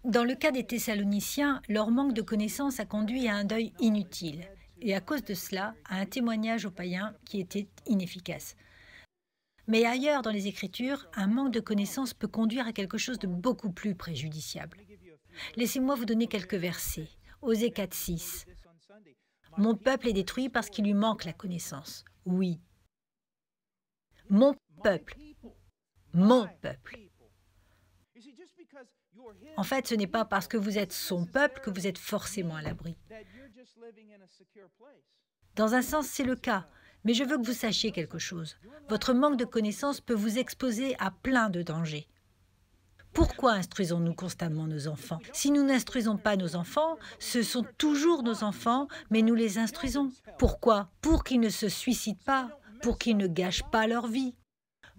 Dans le cas des Thessaloniciens, leur manque de connaissances a conduit à un deuil inutile, et à cause de cela, à un témoignage aux païens qui était inefficace. Mais ailleurs dans les Écritures, un manque de connaissances peut conduire à quelque chose de beaucoup plus préjudiciable. Laissez-moi vous donner quelques versets. Osée 4,6. Mon peuple est détruit parce qu'il lui manque la connaissance. Oui. Mon peuple. Mon peuple. En fait, ce n'est pas parce que vous êtes son peuple que vous êtes forcément à l'abri. Dans un sens, c'est le cas, mais je veux que vous sachiez quelque chose. Votre manque de connaissances peut vous exposer à plein de dangers. Pourquoi instruisons-nous constamment nos enfants? Si nous n'instruisons pas nos enfants, ce sont toujours nos enfants, mais nous les instruisons. Pourquoi? Pour qu'ils ne se suicident pas, pour qu'ils ne gâchent pas leur vie.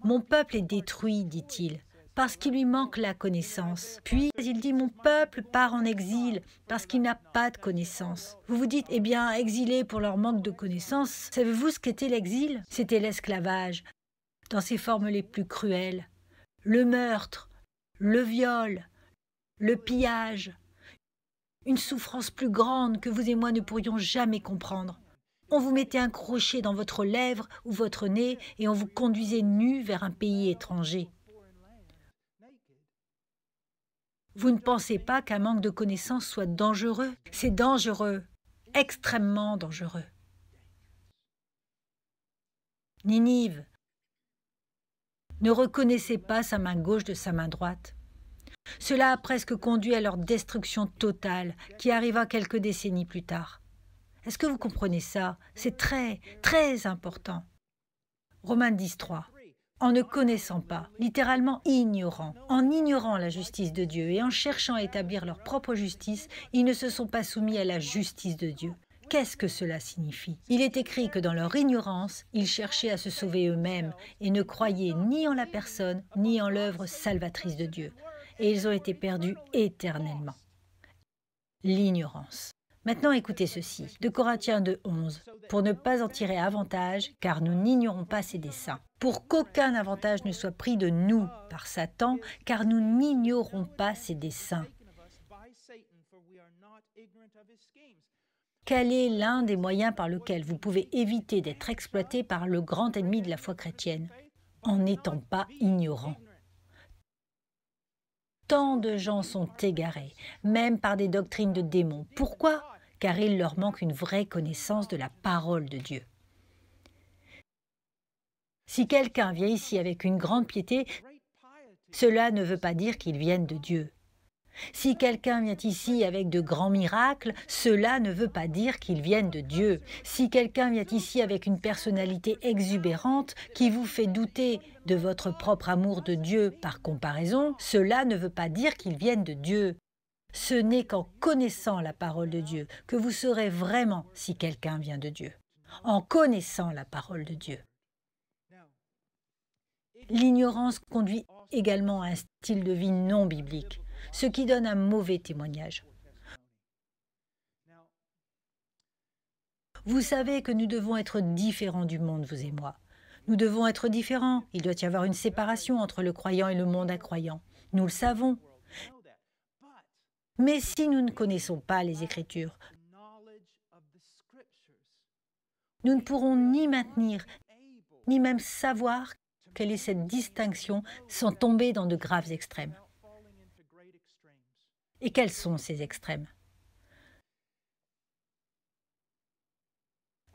Mon peuple est détruit, dit-il, parce qu'il lui manque la connaissance. Puis il dit, mon peuple part en exil, parce qu'il n'a pas de connaissance. Vous vous dites, eh bien, exilés pour leur manque de connaissance, savez-vous ce qu'était l'exil? C'était l'esclavage, dans ses formes les plus cruelles. Le meurtre, le viol, le pillage, une souffrance plus grande que vous et moi ne pourrions jamais comprendre. On vous mettait un crochet dans votre lèvre ou votre nez et on vous conduisait nu vers un pays étranger. Vous ne pensez pas qu'un manque de connaissances soit dangereux? C'est dangereux, extrêmement dangereux. Ninive ne reconnaissait pas sa main gauche de sa main droite. Cela a presque conduit à leur destruction totale, qui arriva quelques décennies plus tard. Est-ce que vous comprenez ça? C'est très, très important. Romains 10,3. En ne connaissant pas, littéralement ignorant, en ignorant la justice de Dieu et en cherchant à établir leur propre justice, ils ne se sont pas soumis à la justice de Dieu. Qu'est-ce que cela signifie? Il est écrit que dans leur ignorance, ils cherchaient à se sauver eux-mêmes et ne croyaient ni en la personne ni en l'œuvre salvatrice de Dieu. Et ils ont été perdus éternellement. L'ignorance. Maintenant, écoutez ceci. De Corinthiens 2,11. Pour ne pas en tirer avantage, car nous n'ignorons pas ses desseins. Pour qu'aucun avantage ne soit pris de nous par Satan, car nous n'ignorons pas ses desseins. Quel est l'un des moyens par lesquels vous pouvez éviter d'être exploité par le grand ennemi de la foi chrétienne? En n'étant pas ignorant. Tant de gens sont égarés, même par des doctrines de démons. Pourquoi? Car il leur manque une vraie connaissance de la parole de Dieu. Si quelqu'un vient ici avec une grande piété, cela ne veut pas dire qu'il vienne de Dieu. Si quelqu'un vient ici avec de grands miracles, cela ne veut pas dire qu'il vienne de Dieu. Si quelqu'un vient ici avec une personnalité exubérante qui vous fait douter de votre propre amour de Dieu par comparaison, cela ne veut pas dire qu'il vienne de Dieu. Ce n'est qu'en connaissant la parole de Dieu que vous saurez vraiment si quelqu'un vient de Dieu. En connaissant la parole de Dieu. L'ignorance conduit également à un style de vie non biblique, ce qui donne un mauvais témoignage. Vous savez que nous devons être différents du monde, vous et moi. Nous devons être différents. Il doit y avoir une séparation entre le croyant et le monde incroyant. Nous le savons. Mais si nous ne connaissons pas les Écritures, nous ne pourrons ni maintenir, ni même savoir quelle est cette distinction sans tomber dans de graves extrêmes. Et quels sont ces extrêmes?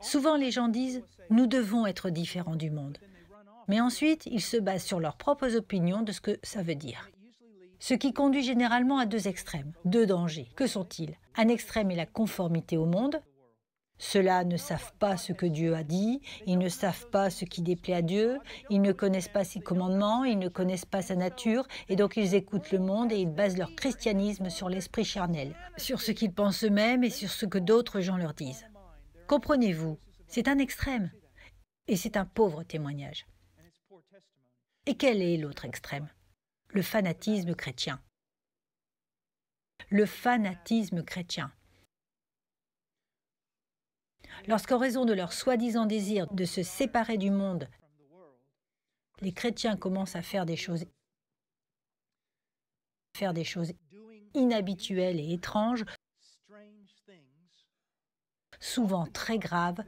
Souvent les gens disent « nous devons être différents du monde ». Mais ensuite, ils se basent sur leurs propres opinions de ce que ça veut dire. Ce qui conduit généralement à deux extrêmes, deux dangers. Que sont-ils? Un extrême est la conformité au monde. Ceux-là ne savent pas ce que Dieu a dit, ils ne savent pas ce qui déplaît à Dieu, ils ne connaissent pas ses commandements, ils ne connaissent pas sa nature, et donc ils écoutent le monde et ils basent leur christianisme sur l'esprit charnel, sur ce qu'ils pensent eux-mêmes et sur ce que d'autres gens leur disent. Comprenez-vous? C'est un extrême, et c'est un pauvre témoignage. Et quel est l'autre extrême? Le fanatisme chrétien. Le fanatisme chrétien. Lorsqu'en raison de leur soi-disant désir de se séparer du monde, les chrétiens commencent à faire des choses inhabituelles et étranges, souvent très graves,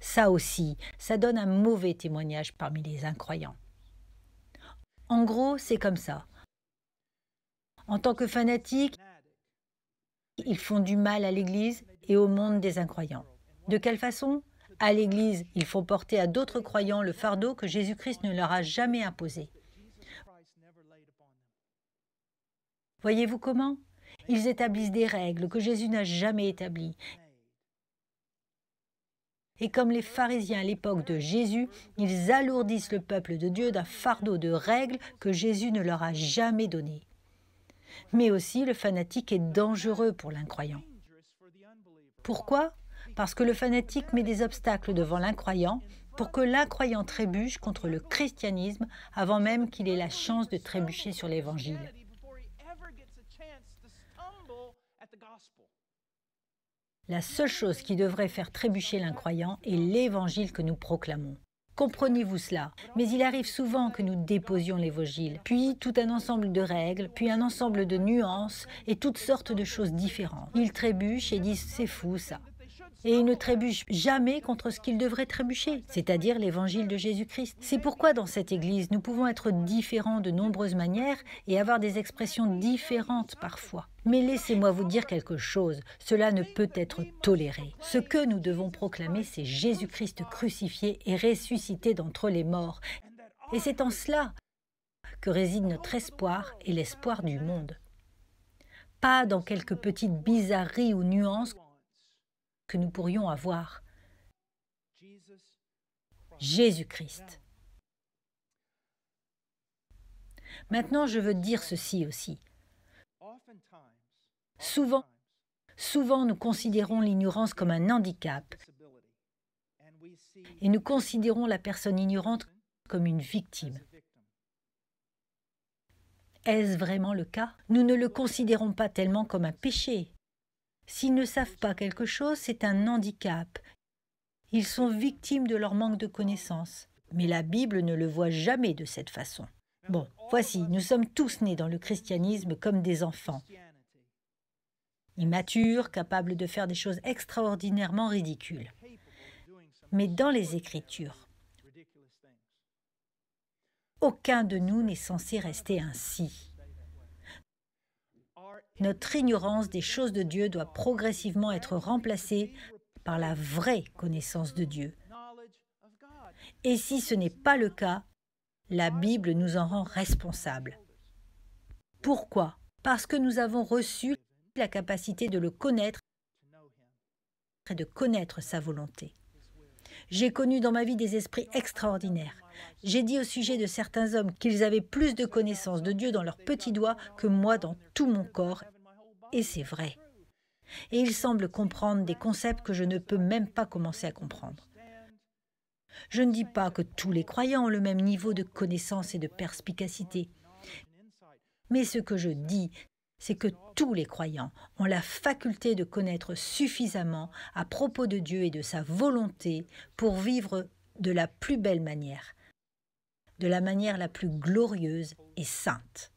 ça aussi, ça donne un mauvais témoignage parmi les incroyants. En gros, c'est comme ça. En tant que fanatiques, ils font du mal à l'Église et au monde des incroyants. De quelle façon? À l'Église, ils font porter à d'autres croyants le fardeau que Jésus-Christ ne leur a jamais imposé. Voyez-vous comment? Ils établissent des règles que Jésus n'a jamais établies. Et comme les pharisiens à l'époque de Jésus, ils alourdissent le peuple de Dieu d'un fardeau de règles que Jésus ne leur a jamais donné. Mais aussi, le fanatique est dangereux pour l'incroyant. Pourquoi? Parce que le fanatique met des obstacles devant l'incroyant pour que l'incroyant trébuche contre le christianisme avant même qu'il ait la chance de trébucher sur l'Évangile. La seule chose qui devrait faire trébucher l'incroyant est l'Évangile que nous proclamons. Comprenez-vous cela? Mais il arrive souvent que nous déposions l'Évangile, puis tout un ensemble de règles, puis un ensemble de nuances et toutes sortes de choses différentes. Ils trébuchent et disent « c'est fou ça ». Et ils ne trébuchent jamais contre ce qu'ils devraient trébucher, c'est-à-dire l'Évangile de Jésus-Christ. C'est pourquoi dans cette Église, nous pouvons être différents de nombreuses manières et avoir des expressions différentes parfois. Mais laissez-moi vous dire quelque chose, cela ne peut être toléré. Ce que nous devons proclamer, c'est Jésus-Christ crucifié et ressuscité d'entre les morts. Et c'est en cela que réside notre espoir et l'espoir du monde. Pas dans quelques petites bizarreries ou nuances que nous pourrions avoir. Jésus-Christ. Maintenant, je veux dire ceci aussi. Souvent, nous considérons l'ignorance comme un handicap et nous considérons la personne ignorante comme une victime. Est-ce vraiment le cas? Nous ne le considérons pas tellement comme un péché. S'ils ne savent pas quelque chose, c'est un handicap. Ils sont victimes de leur manque de connaissances. Mais la Bible ne le voit jamais de cette façon. Bon, voici, nous sommes tous nés dans le christianisme comme des enfants. Immatures, capables de faire des choses extraordinairement ridicules. Mais dans les Écritures, aucun de nous n'est censé rester ainsi. Notre ignorance des choses de Dieu doit progressivement être remplacée par la vraie connaissance de Dieu. Et si ce n'est pas le cas, la Bible nous en rend responsables. Pourquoi? Parce que nous avons reçu la capacité de le connaître et de connaître sa volonté. J'ai connu dans ma vie des esprits extraordinaires. J'ai dit au sujet de certains hommes qu'ils avaient plus de connaissances de Dieu dans leurs petits doigts que moi dans tout mon corps. Et c'est vrai. Et ils semblent comprendre des concepts que je ne peux même pas commencer à comprendre. Je ne dis pas que tous les croyants ont le même niveau de connaissance et de perspicacité. Mais ce que je dis, c'est que tous les croyants ont la faculté de connaître suffisamment à propos de Dieu et de sa volonté pour vivre de la plus belle manière, de la manière la plus glorieuse et sainte.